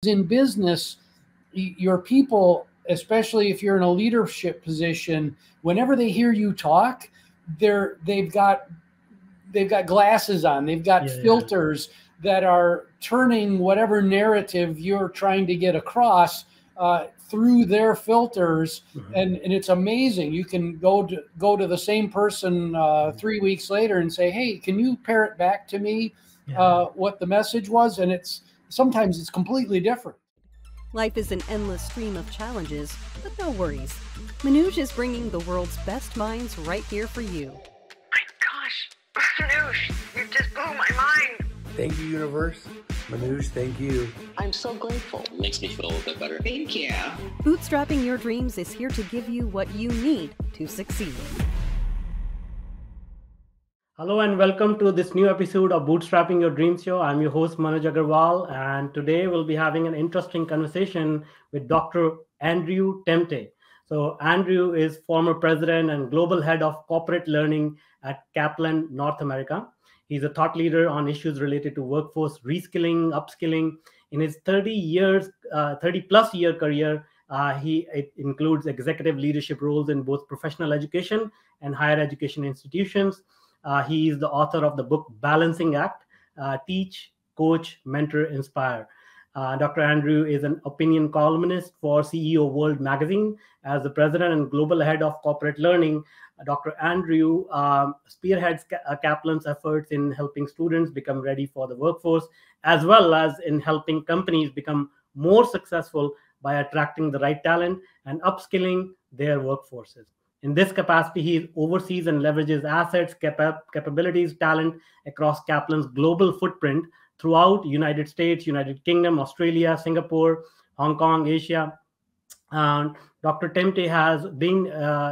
in business, your people, especially if you're in a leadership position, whenever they hear you talk, they've got glasses on, they've got filters that are turning whatever narrative you're trying to get across through their filters. And it's amazing. You can go to the same person 3 weeks later and say, hey, can you parrot back to me what the message was? And sometimes it's completely different. Life is an endless stream of challenges, but no worries. Manuj is bringing the world's best minds right here for you. My gosh, Manuj, you just blew my mind. Thank you, universe. Manuj, thank you. I'm so grateful. It makes me feel a bit better. Thank you. Bootstrapping your dreams is here to give you what you need to succeed. Hello and welcome to this new episode of Bootstrapping Your Dreams Show. I'm your host, Manuj Aggarwal, and today we'll be having an interesting conversation with Dr. Andrew Temte. So Andrew is former president and global head of corporate learning at Kaplan North America. He's a thought leader on issues related to workforce reskilling, upskilling. In his 30-plus year career, it includes executive leadership roles in both professional education and higher education institutions. He is the author of the book Balancing Act, Teach, Coach, Mentor, Inspire. Dr. Andrew is an opinion columnist for CEOWORLD magazine. As the president and global head of corporate learning, Dr. Andrew spearheads Kaplan's efforts in helping students become ready for the workforce, as well as in helping companies become more successful by attracting the right talent and upskilling their workforces. In this capacity, he oversees and leverages assets, capabilities, talent across Kaplan's global footprint throughout United States, United Kingdom, Australia, Singapore, Hong Kong, Asia. Dr. Temte has been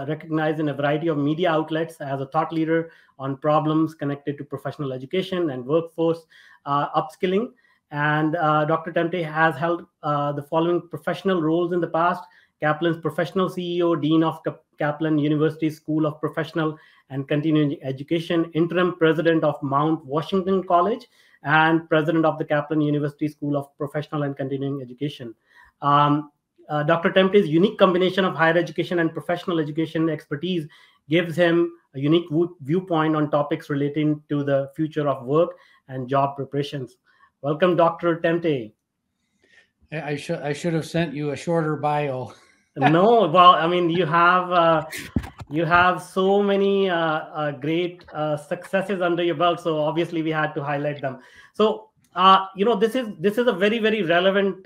recognized in a variety of media outlets as a thought leader on problems connected to professional education and workforce upskilling. And Dr. Temte has held the following professional roles in the past: Kaplan's professional CEO, Dean of Kaplan University School of Professional and Continuing Education, interim president of Mount Washington College, and president of the Kaplan University School of Professional and Continuing Education. Dr. Temte's unique combination of higher education and professional education expertise gives him a unique viewpoint on topics relating to the future of work and job preparations. Welcome, Dr. Temte. I should have sent you a shorter bio. No, well, I mean, you have so many great successes under your belt, so obviously we had to highlight them. So this is a very, very relevant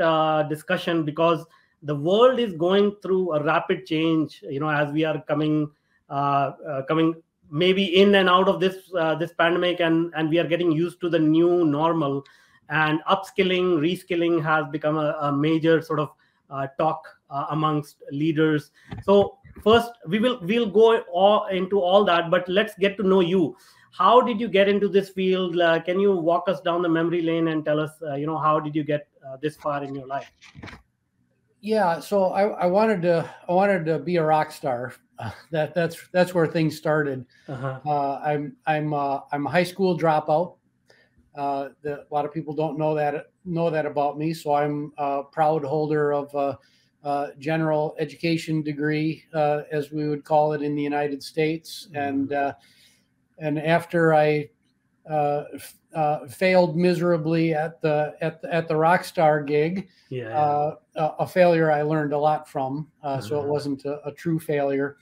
discussion because the world is going through a rapid change. As we are coming maybe in and out of this pandemic, and we are getting used to the new normal. And upskilling, reskilling has become a major sort of talk amongst leaders. So first, we'll go into all that, but let's get to know you. How did you get into this field? Can you walk us down the memory lane and tell us, how did you get this far in your life? Yeah, so I wanted to be a rock star. That's where things started. I'm a high school dropout. A lot of people don't know that about me. So I'm a proud holder of a general education degree, as we would call it in the United States. And after I failed miserably at the Rockstar gig, a failure I learned a lot from. So it wasn't a true failure.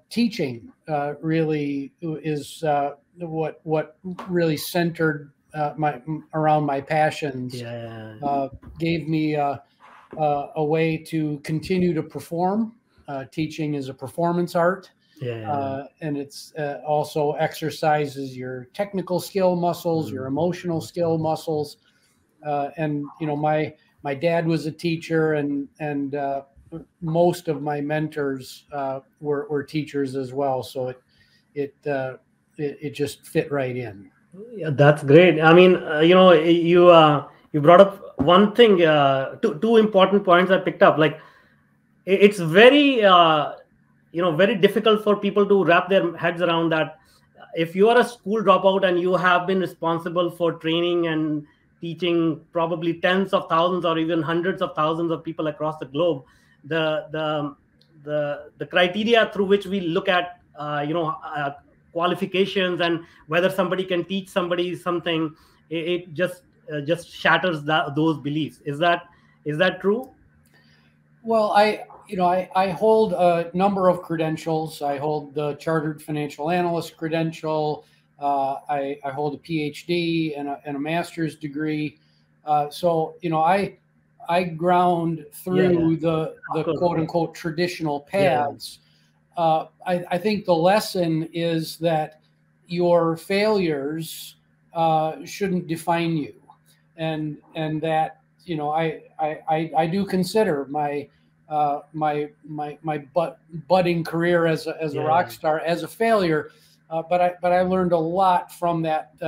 Teaching really is what really centered around my passions. Gave me a way to continue to perform. Teaching is a performance art. And it's also exercises your technical skill muscles, your emotional skill muscles. And my dad was a teacher, and most of my mentors were teachers as well. So it just fit right in. Yeah, that's great. I mean, you brought up one thing, two important points I picked up. Like, it's very very difficult for people to wrap their heads around that. If you are a school dropout and you have been responsible for training and teaching probably tens of thousands or even hundreds of thousands of people across the globe, the criteria through which we look at qualifications and whether somebody can teach somebody something, it just shatters those beliefs. Is that true? Well, I hold a number of credentials. I hold the Chartered Financial Analyst credential. I hold a PhD and a master's degree. So I ground through the quote unquote traditional paths. I think the lesson is that your failures shouldn't define you, and that I do consider my budding career as a rock star as a failure, but I learned a lot from that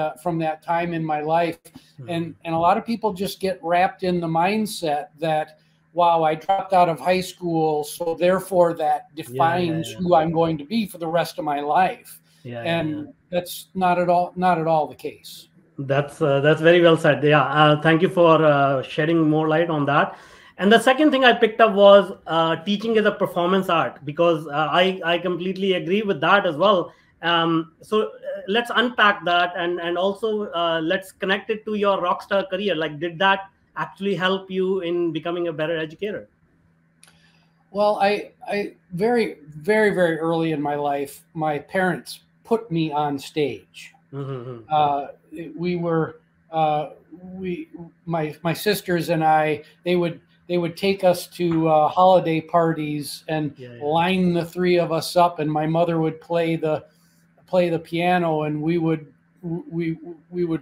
time in my life, and a lot of people just get wrapped in the mindset that, wow, I dropped out of high school, so therefore that defines who I'm going to be for the rest of my life, and that's not at all the case. That's very well said. Thank you for shedding more light on that. And the second thing I picked up was teaching is a performance art, because I completely agree with that as well. So let's unpack that, and also let's connect it to your rockstar career. Like, did that actually help you in becoming a better educator? Well, I very, very, very early in my life, my parents put me on stage. My sisters and I, they would take us to holiday parties and line the three of us up, and my mother would play the piano, and we would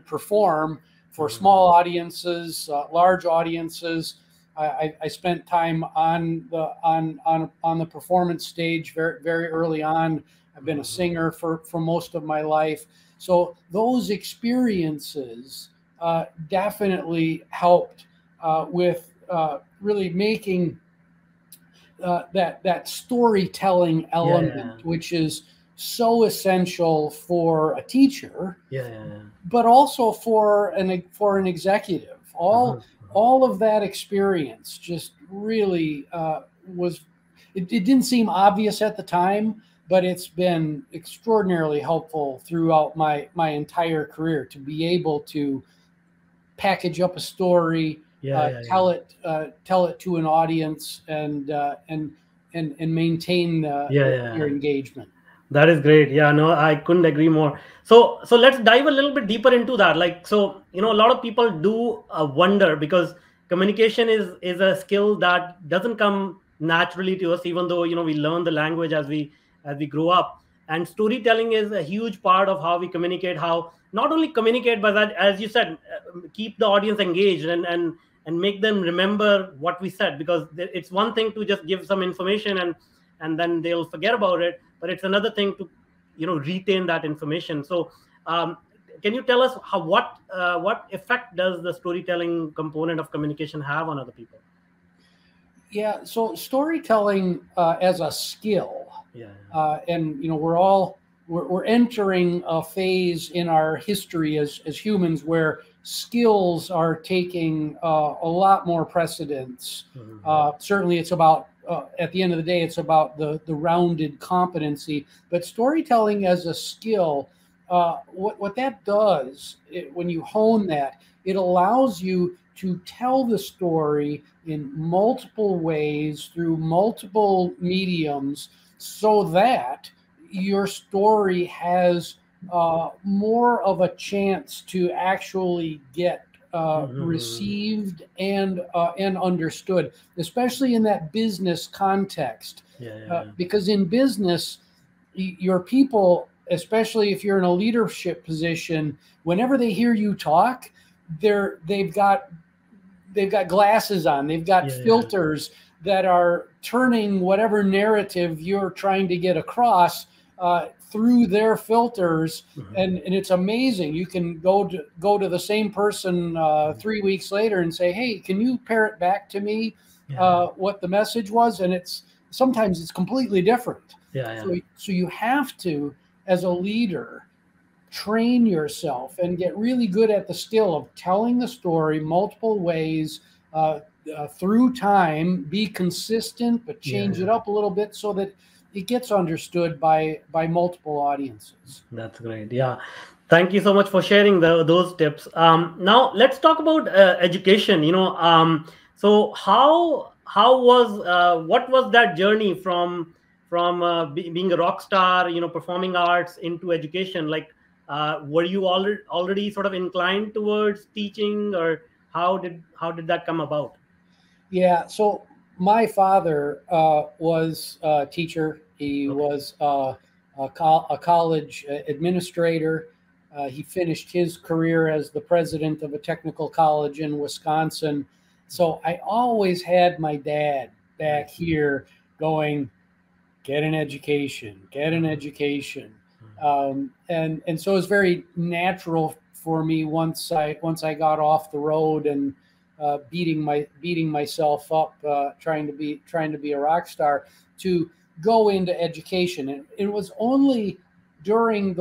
perform for small audiences, large audiences. I spent time on the performance stage very, very early on. I've been a singer for most of my life. So those experiences definitely helped with really making that storytelling element, which is so essential for a teacher, but also for an executive. All of that experience just really it didn't seem obvious at the time, but it's been extraordinarily helpful throughout my entire career to be able to package up a story, tell it to an audience, and maintain your engagement. That is great. Yeah, no, I couldn't agree more. So let's dive a little bit deeper into that. Like, so, a lot of people do wonder, because communication is a skill that doesn't come naturally to us, even though, we learn the language as we grow up. And storytelling is a huge part of how we communicate, how not only communicate, but that, as you said, keep the audience engaged and make them remember what we said, because it's one thing to just give some information and then they'll forget about it. But it's another thing to, retain that information. So, can you tell us what effect does the storytelling component of communication have on other people? Yeah. So storytelling as a skill, and we're entering a phase in our history as humans where skills are taking a lot more precedence. Certainly, it's about. At the end of the day, it's about the rounded competency. But storytelling as a skill, what that does, when you hone that, it allows you to tell the story in multiple ways through multiple mediums, so that your story has more of a chance to actually get received and understood, especially in that business context. Because in business, your people, especially if you're in a leadership position, whenever they hear you talk, they've got glasses on, they've got filters that are turning whatever narrative you're trying to get across through their filters, and it's amazing. You can go to the same person 3 weeks later and say, "Hey, can you parrot back to me what the message was?" And sometimes it's completely different. So you have to, as a leader, train yourself and get really good at the skill of telling the story multiple ways through time. Be consistent, but change it up a little bit so that it gets understood by multiple audiences. That's great. Yeah. Thank you so much for sharing those tips. Now let's talk about education. So how was what was that journey from being a rock star, performing arts, into education? Like, were you already sort of inclined towards teaching, or how did that come about? Yeah. So my father was a teacher. He was a college administrator. He finished his career as the president of a technical college in Wisconsin. So I always had my dad back here going, get an education, get an education. And so it was very natural for me once I got off the road and beating myself up, trying to be a rock star, to go into education. And it was only during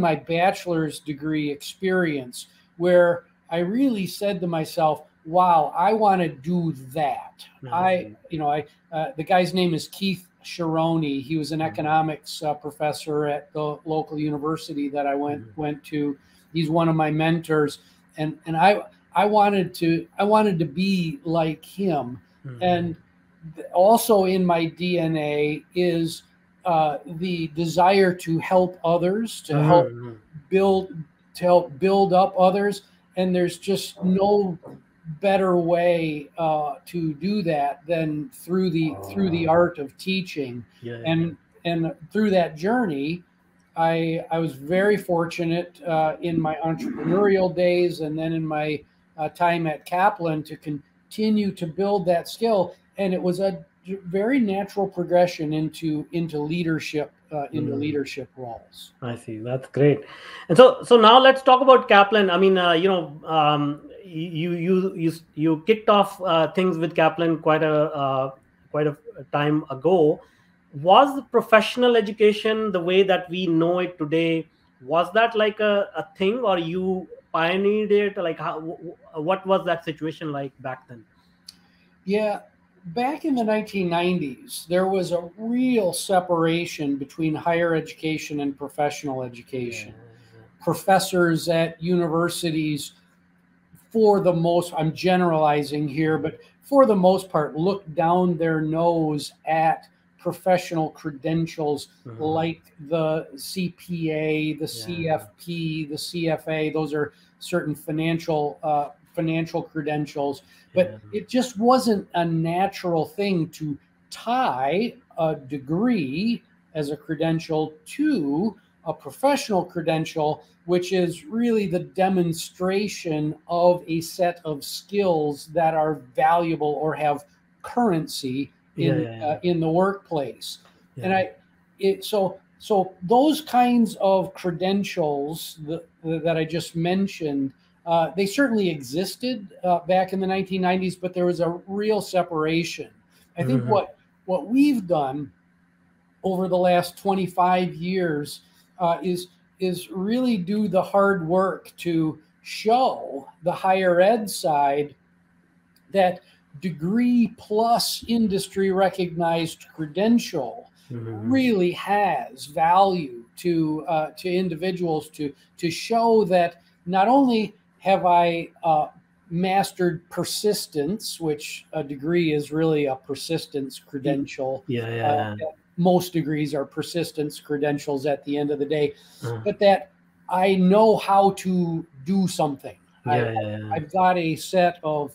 my bachelor's degree experience where I really said to myself, wow, I want to do that. The guy's name is Keith Sharoni. He was an economics professor at the local university that I went to. He's one of my mentors, and I wanted to be like him. And also in my DNA is the desire to help others, to help build up others. And there's just no better way to do that than through the art of teaching. And through that journey, I was very fortunate in my entrepreneurial days, and then in my time at Kaplan, to continue to build that skill. And it was a very natural progression into leadership, leadership roles. I see. That's great. And so now let's talk about Kaplan. I mean, you kicked off things with Kaplan quite a time ago. Was professional education the way that we know it today? Was that like a thing, or you pioneered it? Like, what was that situation like back then? Yeah. Back in the 1990s, there was a real separation between higher education and professional education. Professors at universities, I'm generalizing here, but for the most part, looked down their nose at professional credentials like the CPA, the CFP, the CFA. Those are certain financial credentials, but it just wasn't a natural thing to tie a degree as a credential to a professional credential, which is really the demonstration of a set of skills that are valuable or have currency in the workplace. And so those kinds of credentials that I just mentioned, they certainly existed back in the 1990s, but there was a real separation. I think what we've done over the last 25 years is really do the hard work to show the higher ed side that degree plus industry recognized credential really has value to individuals, to show that not only have I mastered persistence, which a degree is really a persistence credential. Most degrees are persistence credentials at the end of the day, but that I know how to do something. I've got a set of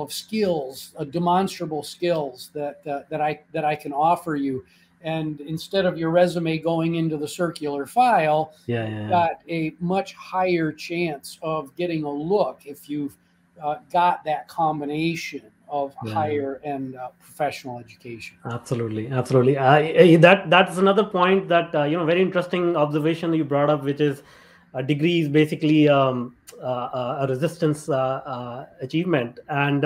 skills, demonstrable skills that I can offer you. And instead of your resume going into the circular file, you've got a much higher chance of getting a look if you've got that combination of higher and professional education. Absolutely. That's another point that very interesting observation that you brought up, which is a degree is basically a resistance achievement. And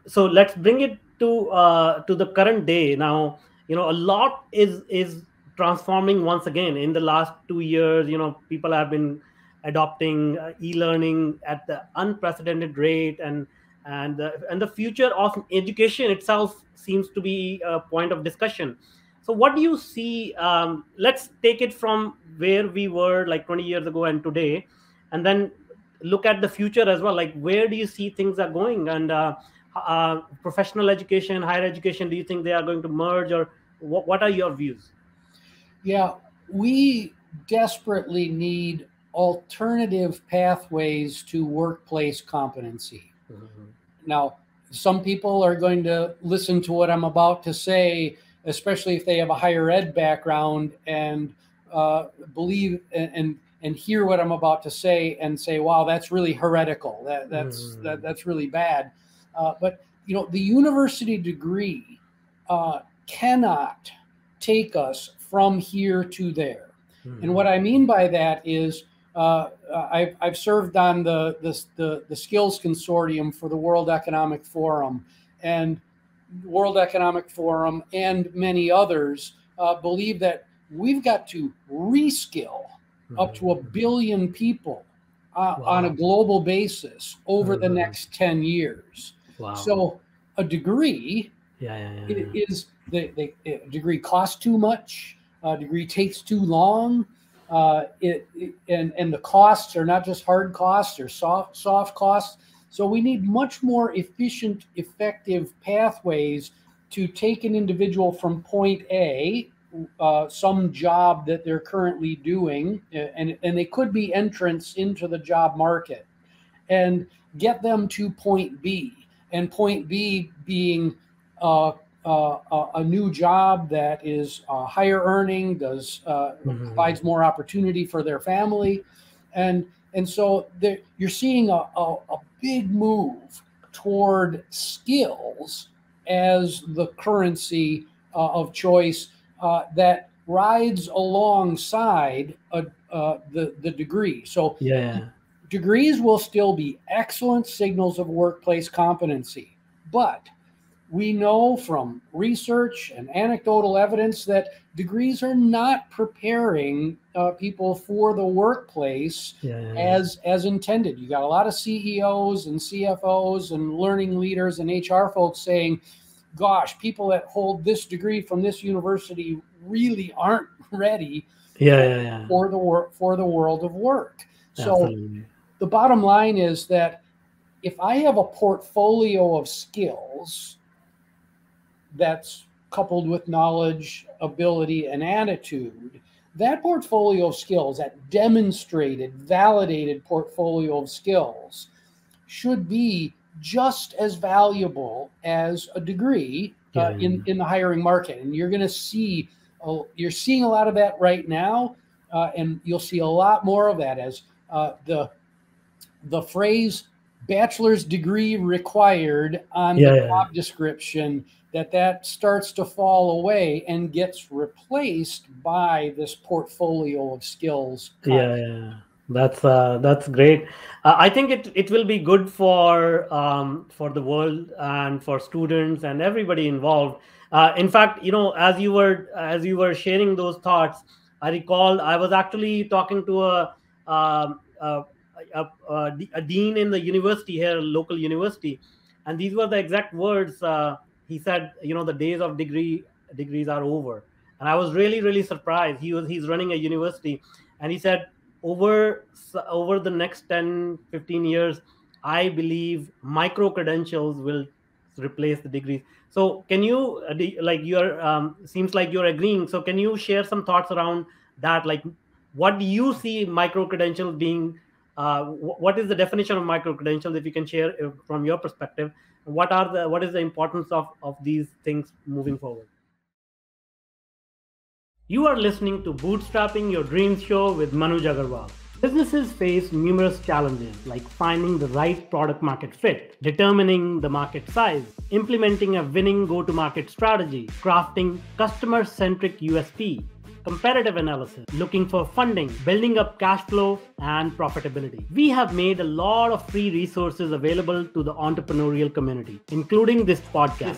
so let's bring it to the current day now. A lot is transforming once again. In the last 2 years, people have been adopting e-learning at the unprecedented rate, and the future of education itself seems to be a point of discussion. So what do you see? Let's take it from where we were like 20 years ago and today, and then look at the future as well. Like, where do you see things are going? And professional education, higher education, do you think they are going to merge, or what are your views? Yeah, we desperately need alternative pathways to workplace competency. Mm-hmm. Now, some people are going to listen to what I'm about to say, especially if they have a higher ed background, and believe and hear what I'm about to say and say, "Wow, that's really heretical. That's really bad." But the university degree cannot take us from here to there. Mm-hmm. And what I mean by that is I've served on the skills consortium for the World Economic Forum, and World Economic Forum and many others believe that we've got to reskill up to 1 billion people on a global basis over the next 10 years. Wow. So a degree is a degree costs too much. A degree takes too long. And the costs are not just hard costs or soft costs. So we need much more efficient, effective pathways to take an individual from point A, some job that they're currently doing, and they could be entrants into the job market, and get them to point B. And point B being a new job that is higher earning, provides more opportunity for their family, and so you're seeing a big move toward skills as the currency of choice that rides alongside the degree. So degrees will still be excellent signals of workplace competency, but we know from research and anecdotal evidence that degrees are not preparing people for the workplace as intended. You got a lot of CEOs and CFOs and learning leaders and HR folks saying, gosh, people that hold this degree from this university really aren't ready for the world of work. Absolutely. So the bottom line is that if I have a portfolio of skills that's coupled with knowledge, ability, and attitude, that portfolio of skills, that demonstrated, validated portfolio of skills, should be just as valuable as a degree in the hiring market. And you're seeing a lot of that right now, and you'll see a lot more of that as the phrase bachelor's degree required on the job description, that starts to fall away and gets replaced by this portfolio of skills. That's great. I think it will be good for the world and for students and everybody involved. In fact, as you were sharing those thoughts, I recall I was actually talking to a dean in the university here, local university, and these were the exact words. He said, the days of degrees are over. And I was really, really surprised. He's running a university, and he said, over the next 10, 15 years, I believe micro credentials will replace the degrees. So can you, seems like you're agreeing. So can you share some thoughts around that? Like, what do you see micro credentials being? What is the definition of micro credentials, if you can share from your perspective? What is the importance of these things moving forward? You are listening to Bootstrapping Your Dreams Show with Manuj Aggarwal. Businesses face numerous challenges like finding the right product market fit, determining the market size, implementing a winning go-to-market strategy, crafting customer-centric USP, comparative analysis, looking for funding, building up cash flow and profitability. We have made a lot of free resources available to the entrepreneurial community, including this podcast.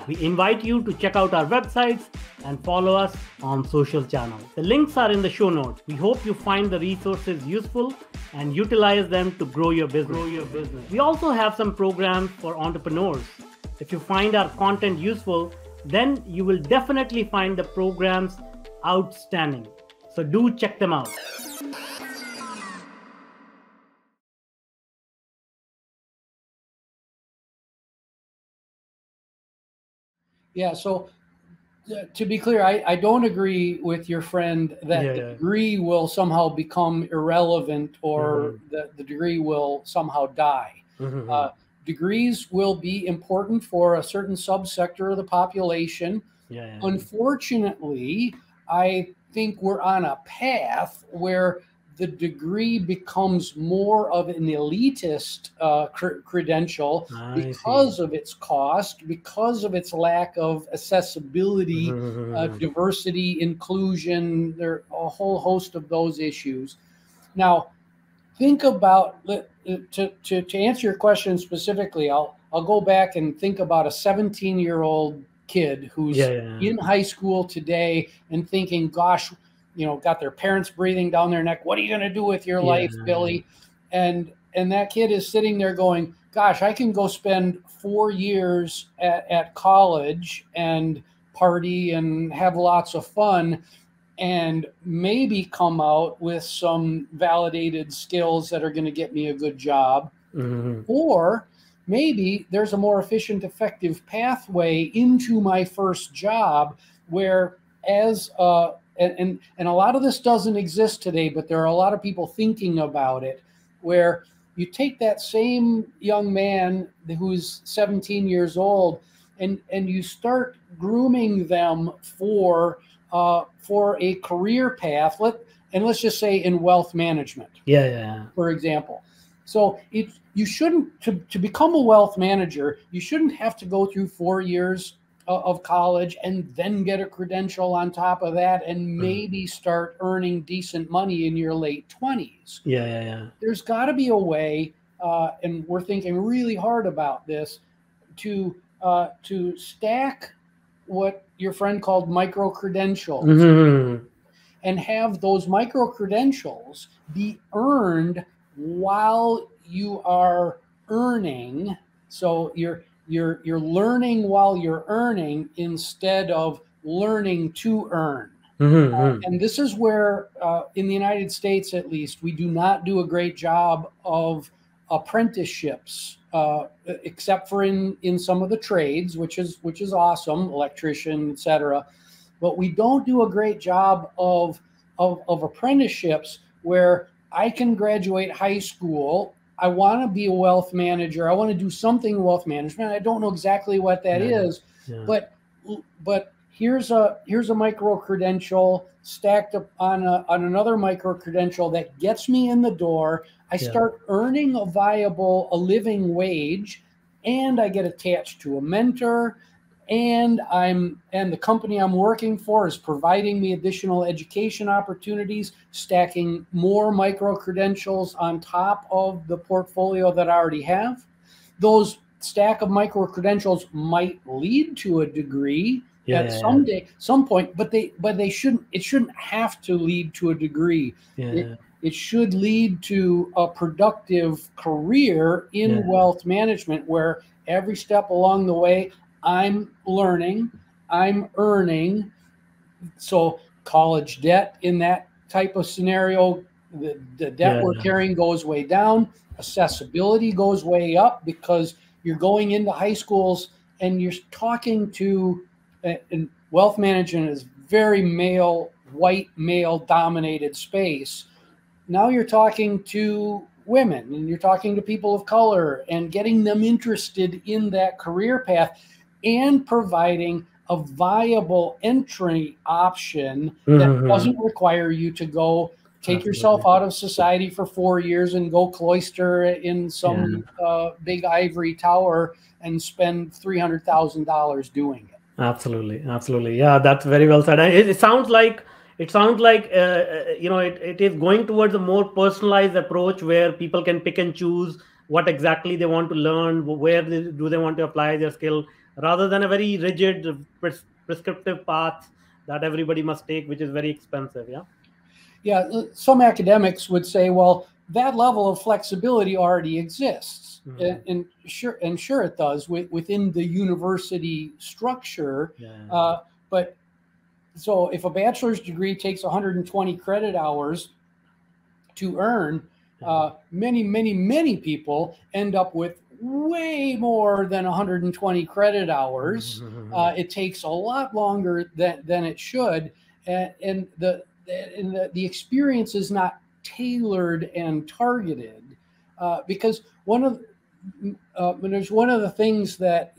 We invite you to check out our websites and follow us on social channels. The links are in the show notes. We hope you find the resources useful and utilize them to grow your business. We also have some programs for entrepreneurs. If you find our content useful, then you will definitely find the programs outstanding. So do check them out. Yeah, so to be clear, I don't agree with your friend that the degree will somehow become irrelevant or the degree will somehow die. Degrees will be important for a certain subsector of the population. Unfortunately, I think we're on a path where the degree becomes more of an elitist credential because of its cost, because of its lack of accessibility, diversity, inclusion. There are a whole host of those issues. Now, think about, to answer your question specifically, I'll go back and think about a 17-year-old kid who's in high school today and thinking, gosh, got their parents breathing down their neck. What are you going to do with your life, Billy? And that kid is sitting there going, gosh, I can go spend 4 years at college and party and have lots of fun and maybe come out with some validated skills that are going to get me a good job. Or maybe there's a more efficient, effective pathway into my first job where and a lot of this doesn't exist today, but there are a lot of people thinking about it, where you take that same young man who's 17 years old and you start grooming them for a career path. Let's just say in wealth management, for example. So you shouldn't, to become a wealth manager, you shouldn't have to go through 4 years of college and then get a credential on top of that and maybe start earning decent money in your late 20s. There's got to be a way, and we're thinking really hard about this, to stack what your friend called micro credentials and have those micro credentials be earned while you are earning. So you're learning while you're earning instead of learning to earn. And this is where, in the United States at least, we do not do a great job of apprenticeships, except for in some of the trades, which is awesome, electrician, etc. But we don't do a great job of apprenticeships where I can graduate high school. I want to be a wealth manager. I want to do something in wealth management. I don't know exactly what that is, but here's a micro credential stacked up on another micro credential that gets me in the door. I start earning a living wage, and I get attached to a mentor, and the company I'm working for is providing me additional education opportunities, stacking more micro credentials on top of the portfolio that I already have. Those stack of micro credentials might lead to a degree at some point, but they shouldn't. It shouldn't have to lead to a degree. It should lead to a productive career in wealth management, where every step along the way, I'm learning, I'm earning. So college debt in that type of scenario, the debt we're carrying goes way down. Accessibility goes way up because you're going into high schools and you're talking to, and wealth management is very white male dominated space. Now you're talking to women and you're talking to people of color and getting them interested in that career path and providing a viable entry option that doesn't require you to go take yourself out of society for 4 years and go cloister in some big ivory tower and spend $300,000 doing it. Absolutely. Yeah, that's very well said. It sounds like it sounds like it is going towards a more personalized approach where people can pick and choose what exactly they want to learn, where do they want to apply their skill, rather than a very rigid prescriptive path that everybody must take, which is very expensive. Yeah, some academics would say, well, that level of flexibility already exists. And sure it does within the university structure. But so if a bachelor's degree takes 120 credit hours to earn, many people end up with way more than 120 credit hours. It takes a lot longer than it should, and the experience is not tailored and targeted, because one of the things that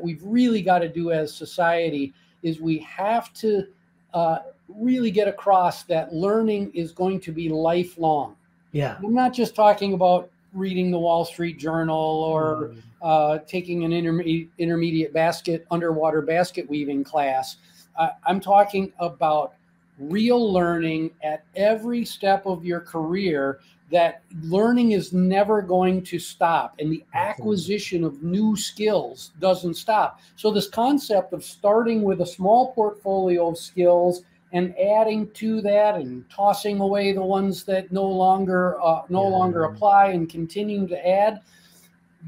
we've really got to do as society is we have to really get across that learning is going to be lifelong. I'm not just talking about reading the Wall Street Journal or taking an intermediate underwater basket weaving class. I'm talking about real learning at every step of your career, that learning is never going to stop, and the acquisition of new skills doesn't stop. So this concept of starting with a small portfolio of skills and adding to that and tossing away the ones that no longer apply and continuing to add,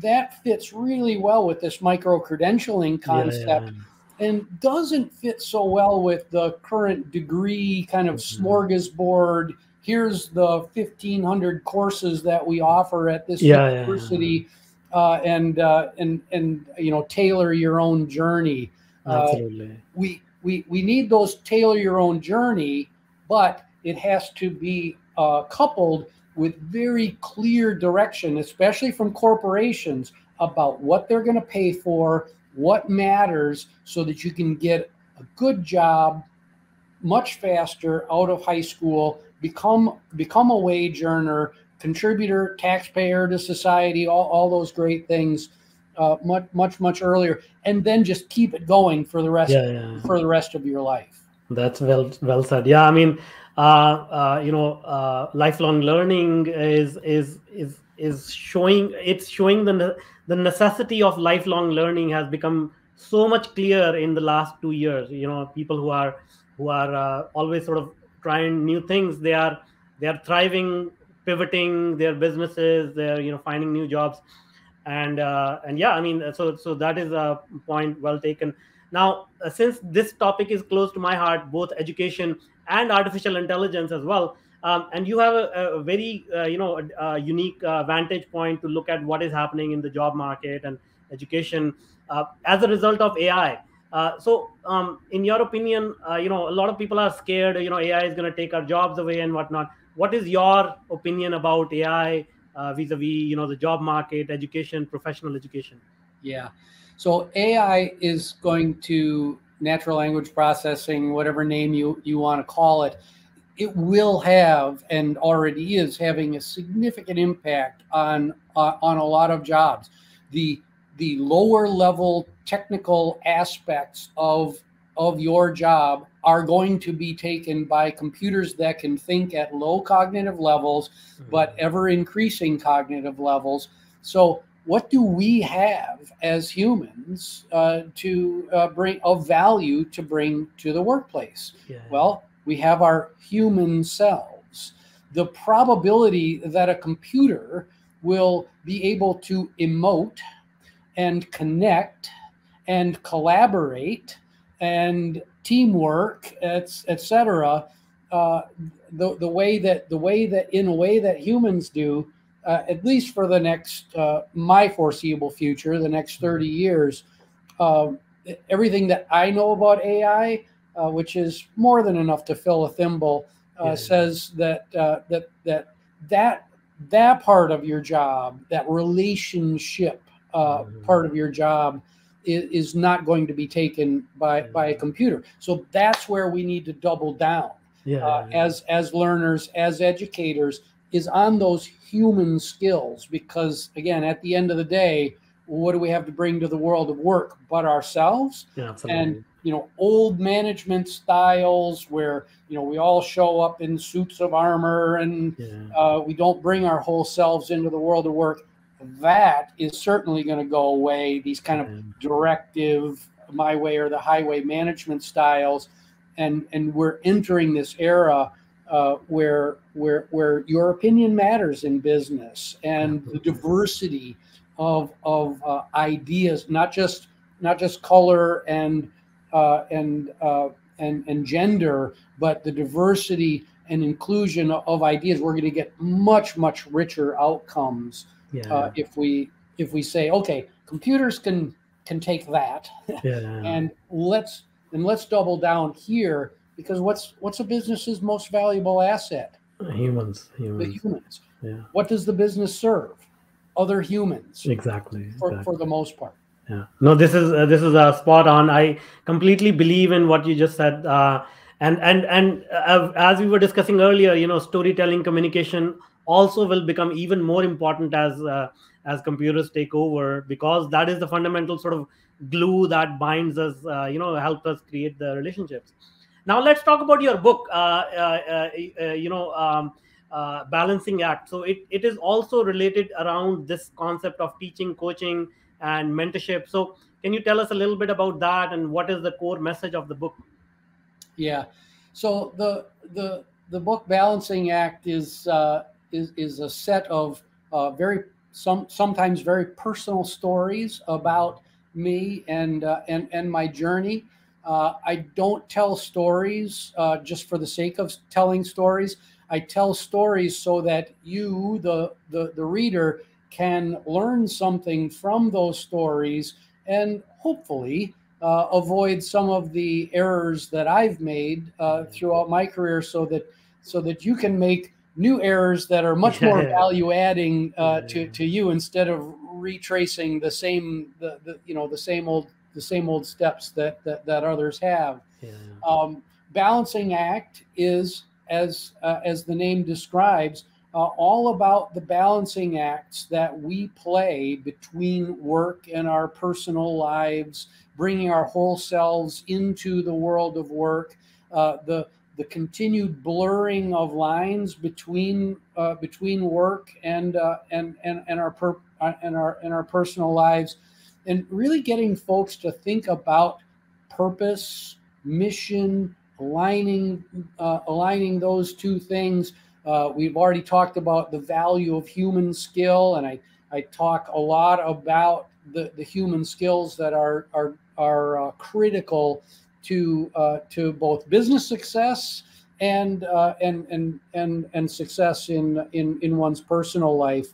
that fits really well with this micro-credentialing concept. And doesn't fit so well with the current degree kind of smorgasbord. Here's the 1,500 courses that we offer at this university, and tailor your own journey. Absolutely. We need those tailor your own journey, but it has to be coupled with very clear direction, especially from corporations, about what they're going to pay for, what matters, so that you can get a good job much faster out of high school, become a wage earner, contributor, taxpayer to society, all those great things much earlier, and then just keep it going for the rest of your life. That's well said. Yeah, I mean, lifelong learning is showing the necessity of lifelong learning has become so much clear in the last 2 years. People who are always sort of trying new things, they are thriving, pivoting their businesses, they're finding new jobs, and so that is a point well taken. Now, since this topic is close to my heart, both education and artificial intelligence as well, and you have a very unique vantage point to look at what is happening in the job market and education as a result of AI. So in your opinion, a lot of people are scared, AI is going to take our jobs away and whatnot. What is your opinion about AI vis-a-vis, the job market, education, professional education? Yeah. So AI is going to, natural language processing, whatever name you want to call it, it will have and already is having a significant impact on a lot of jobs. The lower level technical aspects of your job are going to be taken by computers that can think at low cognitive levels, but ever increasing cognitive levels. So what do we have as humans to bring of value to bring to the workplace? Well, we have our human selves. The probability that a computer will be able to emote and connect and collaborate and teamwork, etc., the way that humans do, at least for the next my foreseeable future, the next 30 years, everything that I know about AI, which is more than enough to fill a thimble, says that part of your job, that relationship part of your job, is not going to be taken by a computer. So that's where we need to double down as learners, as educators, is on those human skills, because again, at the end of the day, what do we have to bring to the world of work but ourselves? Yeah, absolutely. And old management styles where we all show up in suits of armor and we don't bring our whole selves into the world of work. That is certainly going to go away. These kind of directive, my way or the highway management styles, and we're entering this era where your opinion matters in business, and the diversity of ideas, not just color and gender, but the diversity and inclusion of ideas. We're going to get much richer outcomes if we say, okay, computers can take that, and let's double down here, because what's a business's most valuable asset? Humans. The humans. Yeah. What does the business serve? Other humans. Exactly. For the most part. Yeah. No, this is spot on. I completely believe in what you just said. And as we were discussing earlier, storytelling, communication also will become even more important as computers take over, because that is the fundamental sort of glue that binds us, help us create the relationships. Now let's talk about your book, Balancing Act. So it is also related around this concept of teaching, coaching, and mentorship. So can you tell us a little bit about that, and what is the core message of the book? Yeah. So the book Balancing Act is a set of sometimes very personal stories about me and my journey. I don't tell stories just for the sake of telling stories. I tell stories so that you, the reader, can learn something from those stories, and hopefully avoid some of the errors that I've made throughout my career, so that you can make new errors that are much more value adding to you, instead of retracing the same old steps that others have. Balancing Act is, as the name describes, all about the balancing acts that we play between work and our personal lives, bringing our whole selves into the world of work, the continued blurring of lines between work and our personal lives, and really getting folks to think about purpose, mission, aligning those two things. We've already talked about the value of human skill, and I talk a lot about the human skills that are critical to both business success and success in one's personal life.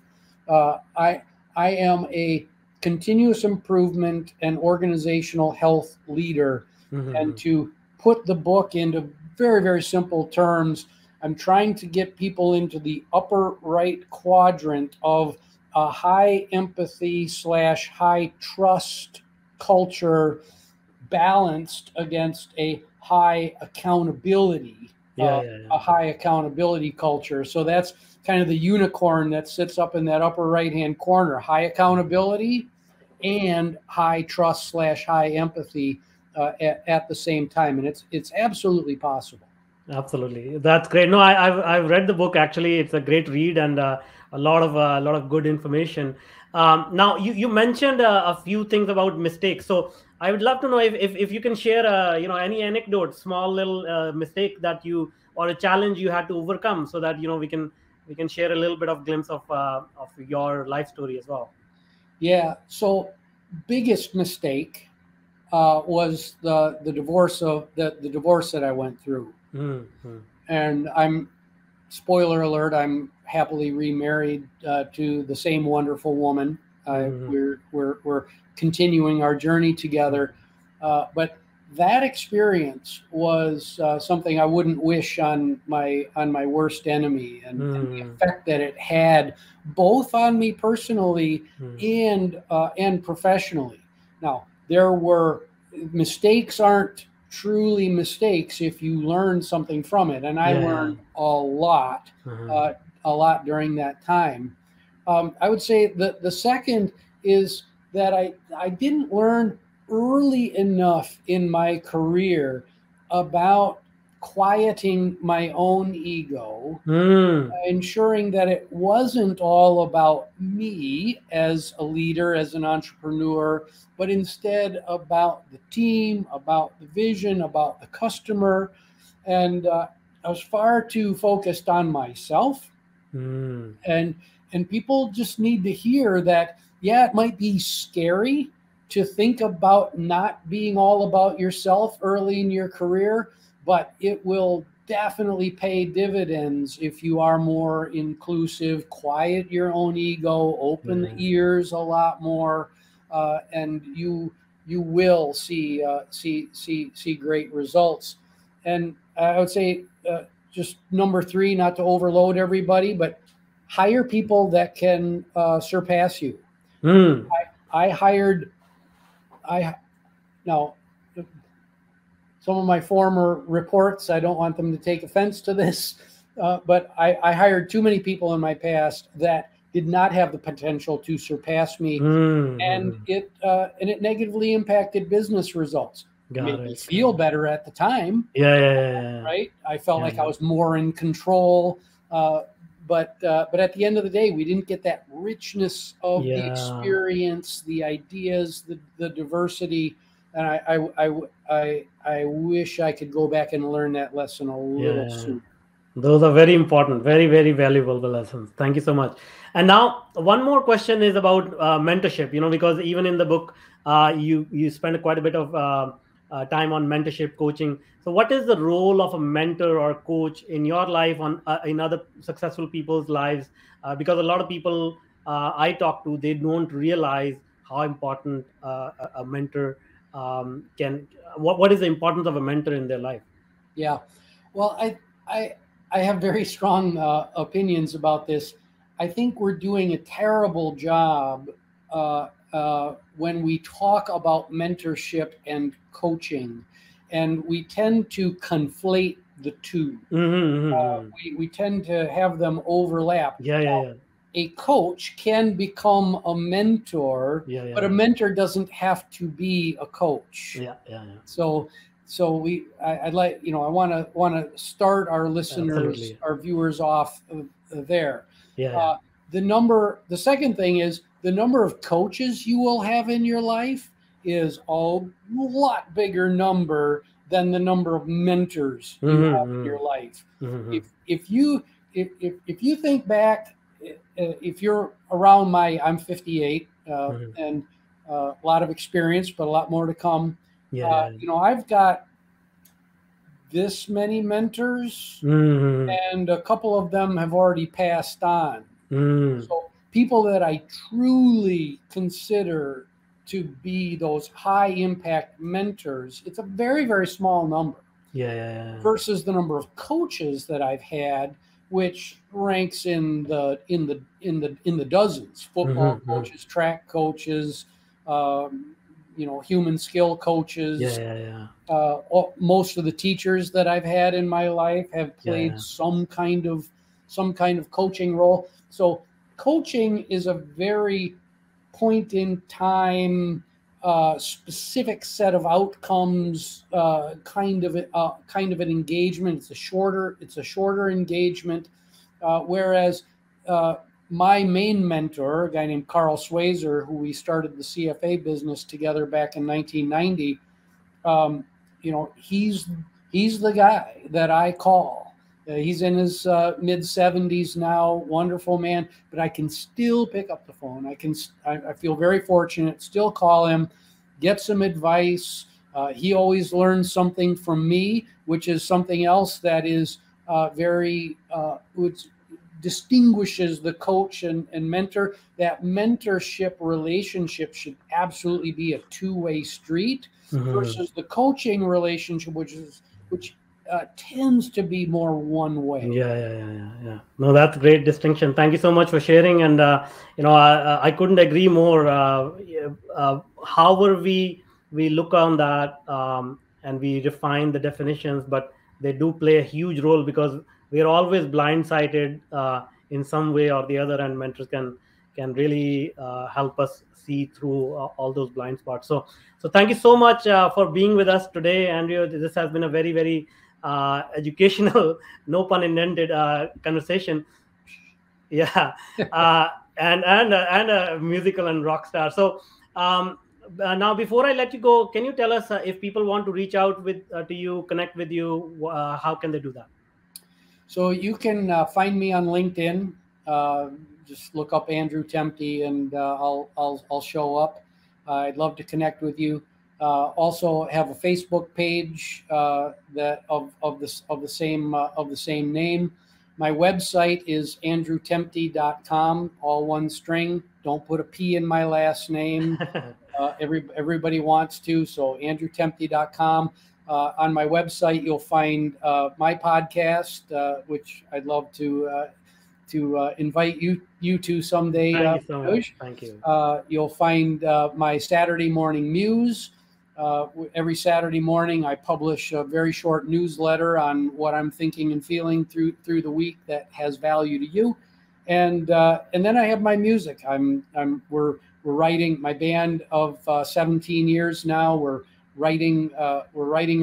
I am a continuous improvement and organizational health leader, and to put the book into very, very simple terms, I'm trying to get people into the upper right quadrant of a high empathy / high trust culture, balanced against a high accountability, a high accountability culture. So that's kind of the unicorn that sits up in that upper right-hand corner: high accountability and high trust / high empathy at the same time, and it's absolutely possible. Absolutely, that's great. No, I've read the book. Actually, it's a great read, and a lot of good information. Now you mentioned a few things about mistakes. So I would love to know if you can share any anecdote, small little mistake that you, or a challenge you had to overcome, so that we can share a little bit of glimpse of your life story as well. Yeah. So biggest mistake was the divorce that I went through. And spoiler alert, I'm happily remarried to the same wonderful woman. We're continuing our journey together, but that experience was something I wouldn't wish on my worst enemy, and the effect that it had both on me personally and professionally. Now, there were mistakes aren't truly mistakes if you learn something from it, and I learned a lot during that time. I would say the second is that I didn't learn early enough in my career about quieting my own ego, ensuring that it wasn't all about me as a leader, as an entrepreneur, but instead about the team, about the vision, about the customer. And I was far too focused on myself. And people just need to hear that, yeah, it might be scary to think about not being all about yourself early in your career, but it will definitely pay dividends if you are more inclusive, quiet your own ego, open the ears a lot more, and you will see great results. And I would say just number 3, not to overload everybody, but hire people that can surpass you. Now, some of my former reports, I don't want them to take offense to this, but I hired too many people in my past that did not have the potential to surpass me, and it negatively impacted business results. Made me feel better at the time. Right? I felt like I was more in control. But at the end of the day, we didn't get that richness of the experience, the ideas, the diversity. And I wish I could go back and learn that lesson a little sooner. Those are very important, very, very valuable lessons. Thank you so much. And now one more question is about mentorship, because even in the book, you spend quite a bit of time on mentorship coaching. So what is the role of a mentor or coach in your life, in other successful people's lives? Because a lot of people I talk to, they don't realize how important a mentor what is the importance of a mentor in their life? Yeah, well, I have very strong opinions about this. I think we're doing a terrible job when we talk about mentorship and coaching, and we tend to conflate the two. We tend to have them overlap. A coach can become a mentor, but a mentor doesn't have to be a coach. So I'd like, I want to start our listeners, our viewers off there. The second thing is the number of coaches you will have in your life is a lot bigger number than the number of mentors you have in your life. If you think back, if you're around I'm 58 and a lot of experience, but a lot more to come. I've got this many mentors, and a couple of them have already passed on. So people that I truly consider to be those high impact mentors, it's a very, very small number. Versus the number of coaches that I've had, which ranks in the dozens. Football coaches, track coaches, human skill coaches. Most of the teachers that I've had in my life have played some kind of coaching role. So coaching is a very point in time, specific set of outcomes, kind of an engagement. It's a shorter engagement, whereas my main mentor, a guy named Carl Swayzer, who we started the CFA business together back in 1990, he's the guy that I call. He's in his mid 70s now, wonderful man, but I can still pick up the phone. I feel very fortunate, still call him, get some advice. He always learns something from me, which is something else that is which distinguishes the coach and mentor. That mentorship relationship should absolutely be a two-way street versus the coaching relationship, which tends to be more one way. No, that's a great distinction. Thank you so much for sharing. And I couldn't agree more. However we look on that and we refine the definitions, but they do play a huge role because we are always blindsided in some way or the other, and mentors can can really help us see through all those blind spots. So thank you so much for being with us today, Andrew. This has been a very, very educational, no pun intended, conversation. Yeah, and a musical and rock star. So now, before I let you go, can you tell us if people want to reach out to you, connect with you, how can they do that? So you can find me on LinkedIn. Just look up Andrew Temte, and I'll show up. I'd love to connect with you. Also have a Facebook page that of the same name. My website is andrewtemte.com, all one string. Don't put a P in my last name. Everybody wants to, so andrewtemte.com. On my website, you'll find my podcast, which I'd love to invite you to someday. Thank you so much. Thank you. You'll find my Saturday morning muse. Every Saturday morning, I publish a very short newsletter on what I'm thinking and feeling through the week that has value to you. And then I have my music. We're writing, my band of 17 years now. We're writing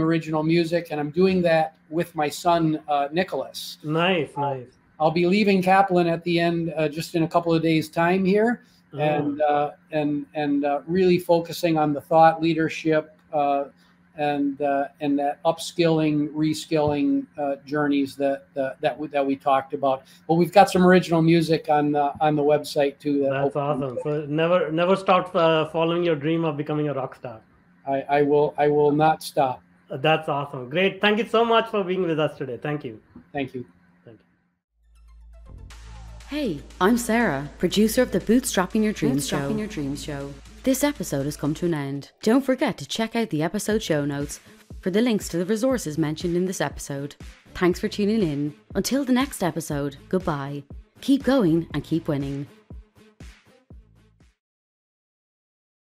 original music, and I'm doing that with my son Nicholas. Nice. I'll be leaving Kaplan at the end, just in a couple of days' time here, and really focusing on the thought leadership and that upskilling, reskilling journeys that we talked about. But we've got some original music on the website too. That's awesome. So never stop following your dream of becoming a rock star. I will not stop. That's awesome. Great. Thank you so much for being with us today. Thank you. Thank you. Hey, I'm Sarah, producer of the Bootstrapping Your Dreams show. This episode has come to an end. Don't forget to check out the episode show notes for the links to the resources mentioned in this episode. Thanks for tuning in. Until the next episode, goodbye. Keep going and keep winning.